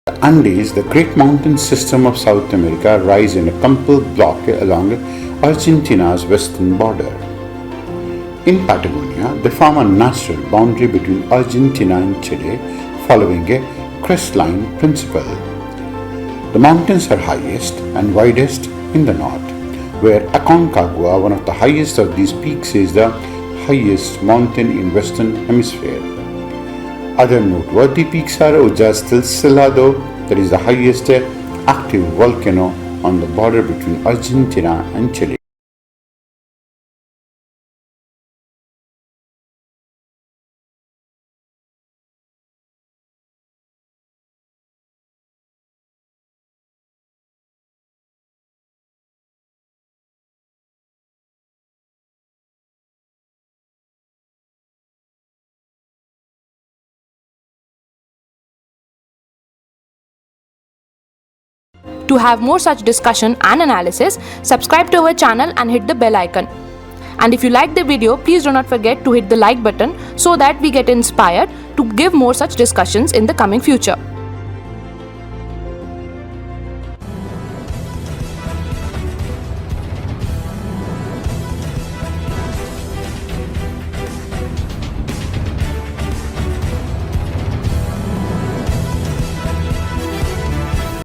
The Andes, the great mountain system of South America, rise in a crumpled block along Argentina's western border. In Patagonia, they form a natural boundary between Argentina and Chile following a crestline principle. The mountains are highest and widest in the north, where Aconcagua, one of the highest of these peaks, is the highest mountain in Western Hemisphere. Other noteworthy peaks are Ojos del Salado, that is the highest active volcano on the border between Argentina and Chile. To have more such discussion and analysis, subscribe to our channel and hit the bell icon. And if you like the video, please do not forget to hit the like button so that we get inspired to give more such discussions in the coming future.